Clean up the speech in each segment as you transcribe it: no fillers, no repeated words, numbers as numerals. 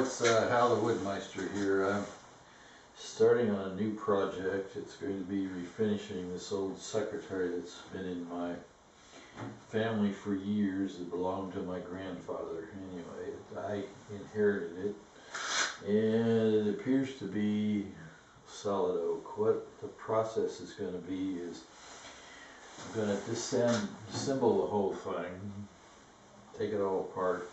it's Hal the Woodmeister here. I'm starting on a new project. It's going to be refinishing this old secretary that's been in my family for years. It belonged to my grandfather. Anyway, I inherited it, and it appears to be solid oak. What the process is going to be is I'm going to disassemble the whole thing, take it all apart,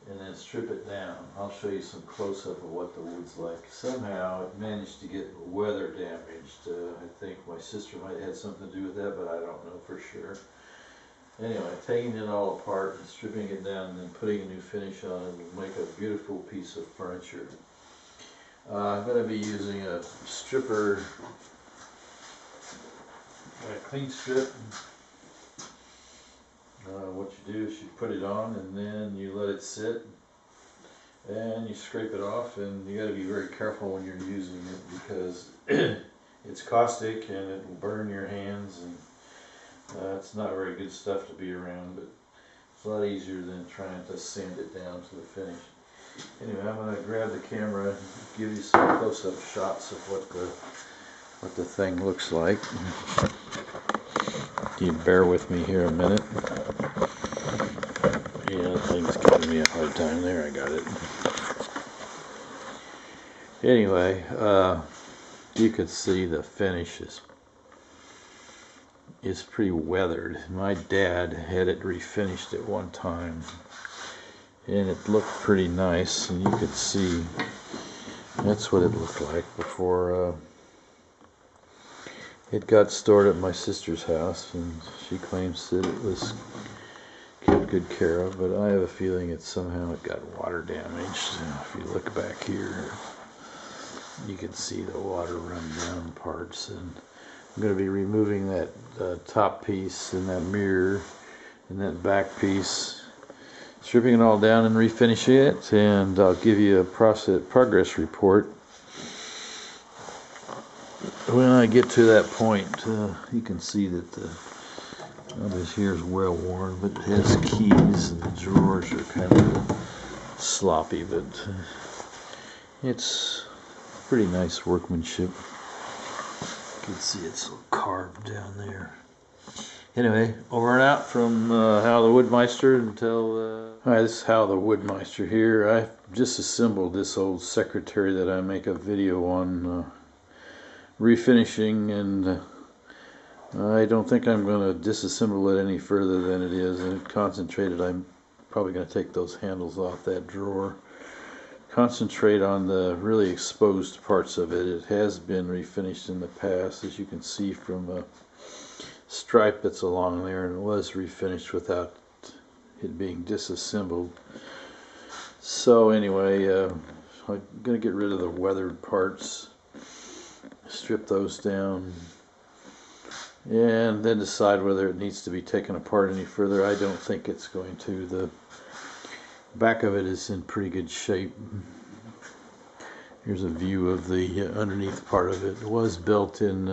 and then strip it down. I'll show you some close-up of what the wood's like. Somehow it managed to get weather damaged. I think my sister might have had something to do with that, but I don't know for sure. Anyway, taking it all apart and stripping it down and then putting a new finish on it will make a beautiful piece of furniture. I'm going to be using a stripper, a clean strip. What you do is you put it on and then you let it sit and you scrape it off, and you got to be very careful when you're using it because it's caustic and it will burn your hands, and it's not very good stuff to be around, but it's a lot easier than trying to sand it down to the finish. Anyway, I'm going to grab the camera and give you some close-up shots of what the thing looks like. You bear with me here a minute. Yeah, the thing's giving me a hard time. There, I got it. Anyway, you could see the finish is pretty weathered. My dad had it refinished at one time, and it looked pretty nice, and you could see that's what it looked like before it got stored at my sister's house, and she claims that it was kept good care of, but I have a feeling it got water damaged. If you look back here, you can see the water run down parts, and I'm going to be removing that top piece and that mirror and that back piece, stripping it all down and refinishing it, and I'll give you a progress report when I get to that point. You can see that this here is well worn, but it has keys and the drawers are kind of sloppy, but it's pretty nice workmanship. You can see it's carved down there. Anyway, over and out from Hal the Woodmeister until... Hi, this is Hal the Woodmeister here. I disassembled this old secretary that I make a video on refinishing, and I don't think I'm going to disassemble it any further than it is. And concentrated, I'm probably going to take those handles off that drawer. Concentrate on the really exposed parts of it. It has been refinished in the past, as you can see from a stripe that's along there, and it was refinished without it being disassembled. So anyway, I'm going to get rid of the weathered parts, strip those down, and then decide whether it needs to be taken apart any further. I don't think it's going to. The back of it is in pretty good shape. Here's a view of the underneath part of it. It was built in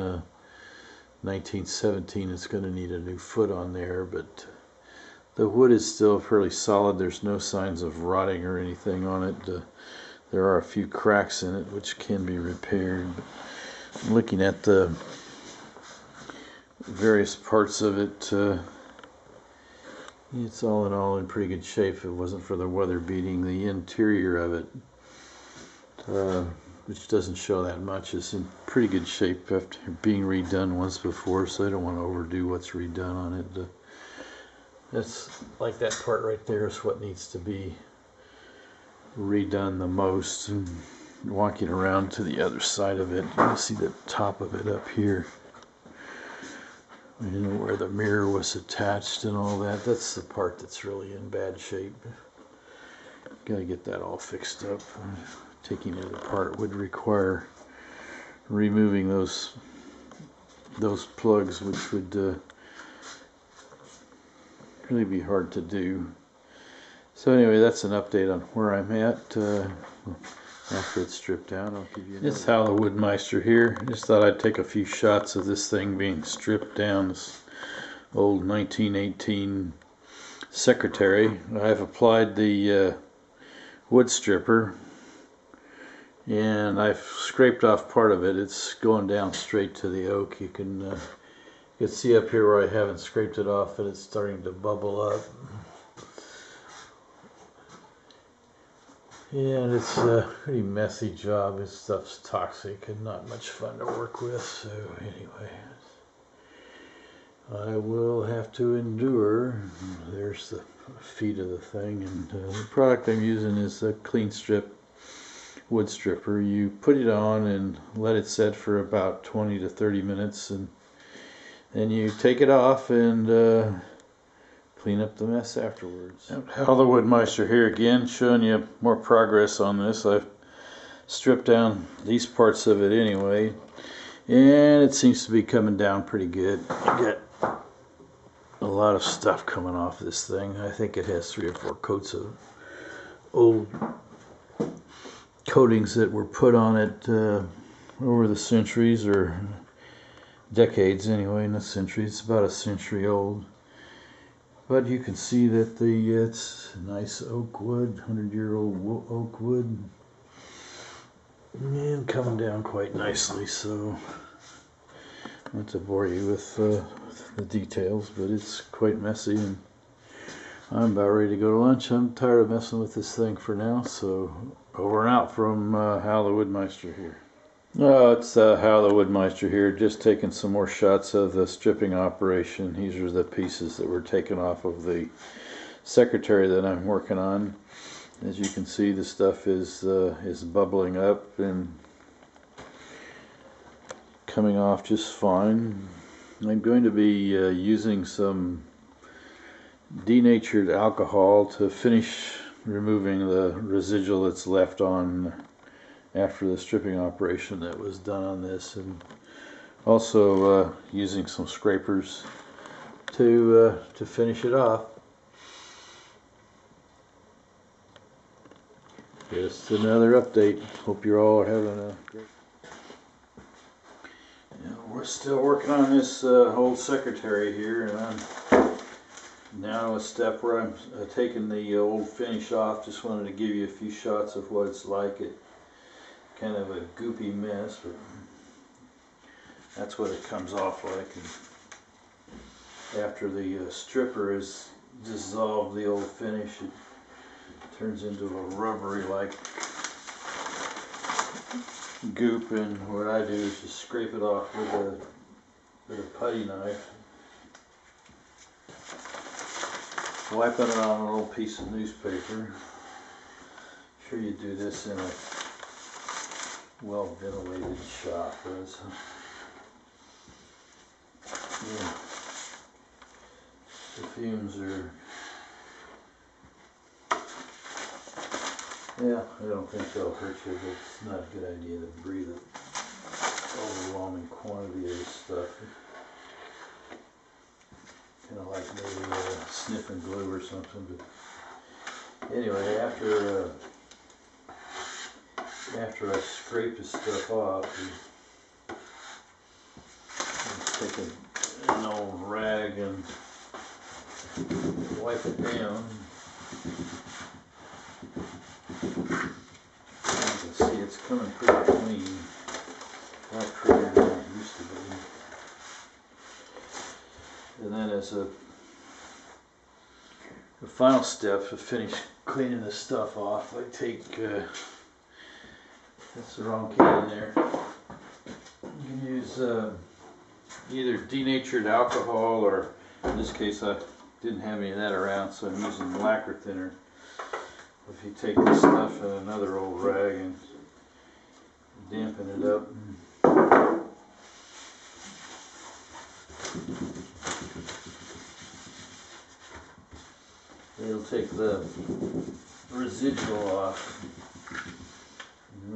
1917. It's going to need a new foot on there, but the wood is still fairly solid. There's no signs of rotting or anything on it. There are a few cracks in it which can be repaired. I'm looking at the various parts of it. It's all in all in pretty good shape. If it wasn't for the weather beating, the interior of it, which doesn't show that much, is in pretty good shape after being redone once before, so I don't want to overdo what's redone on it. That's like that part right there is what needs to be redone the most. And walking around to the other side of it, you can see the top of it up here. You know, where the mirror was attached and all that. That's the part that's really in bad shape. Got to get that all fixed up. Taking it apart would require removing those plugs, which would really be hard to do. So anyway, that's an update on where I'm at. After it's stripped down, I'll give you another. This is Hal the Woodmeister here. Just thought I'd take a few shots of this thing being stripped down. This old 1918 secretary. I've applied the wood stripper, and I've scraped off part of it. It's going down straight to the oak. You can see up here where I haven't scraped it off, and it's starting to bubble up. And it's a pretty messy job. This stuff's toxic and not much fun to work with. So anyway, I will have to endure. There's the feet of the thing, and the product I'm using is a clean strip wood stripper. You put it on and let it set for about 20 to 30 minutes, and then you take it off and clean up the mess afterwards. Hal the Woodmeister here again, showing you more progress on this. I've stripped down these parts of it anyway, and it seems to be coming down pretty good. I got a lot of stuff coming off this thing. I think it has 3 or 4 coats of old coatings that were put on it over the centuries, or decades anyway, not centuries. It's about a century old. But you can see that it's nice oak wood, 100-year-old oak wood, and coming down quite nicely. So not to bore you with the details, but it's quite messy, and I'm about ready to go to lunch. I'm tired of messing with this thing for now, so over and out from Hal the Woodmeister here. It's Hal the Woodmeister here, just taking some more shots of the stripping operation. These are the pieces that were taken off of the secretary that I'm working on. As you can see, the stuff is bubbling up and coming off just fine. I'm going to be using some denatured alcohol to finish removing the residual that's left on after the stripping operation that was done on this, and also using some scrapers to finish it off. Just another update. Hope you're all having a great. We're still working on this old secretary here, and I'm now a step where I'm taking the old finish off. Just wanted to give you a few shots of what it's like. It kind of a goopy mess, but that's what it comes off like. And after the stripper has dissolved the old finish, it turns into a rubbery like goop, and what I do is just scrape it off with a putty knife, wiping it on an old piece of newspaper. Sure you do this in a well ventilated shop. Yeah, the fumes are, yeah, I don't think they'll hurt you, but it's not a good idea to breathe an overwhelming quantity of this stuff. Kind of like maybe sniffing glue or something. But anyway, after I scrape this stuff off, I take an old rag and wipe it down. As you can see, it's coming pretty clean. A lot cleaner than it used to be. And then as a final step to finish cleaning this stuff off, I take, that's the wrong can in there. You can use either denatured alcohol, or in this case I didn't have any of that around, so I'm using lacquer thinner. If you take this stuff in another old rag and dampen it up, it'll take the residual off.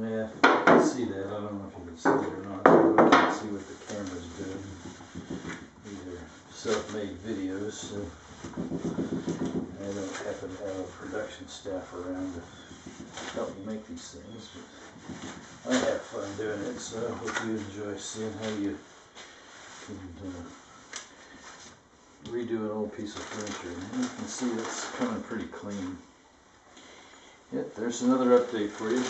Yeah, you can see that. I don't know if you can see it or not, but I can't see what the camera's doing. These are self-made videos, so I don't happen to have a production staff around to help me make these things, but I have fun doing it, so I hope you enjoy seeing how you can redo an old piece of furniture. And you can see it's coming pretty clean. Yep, there's another update for you.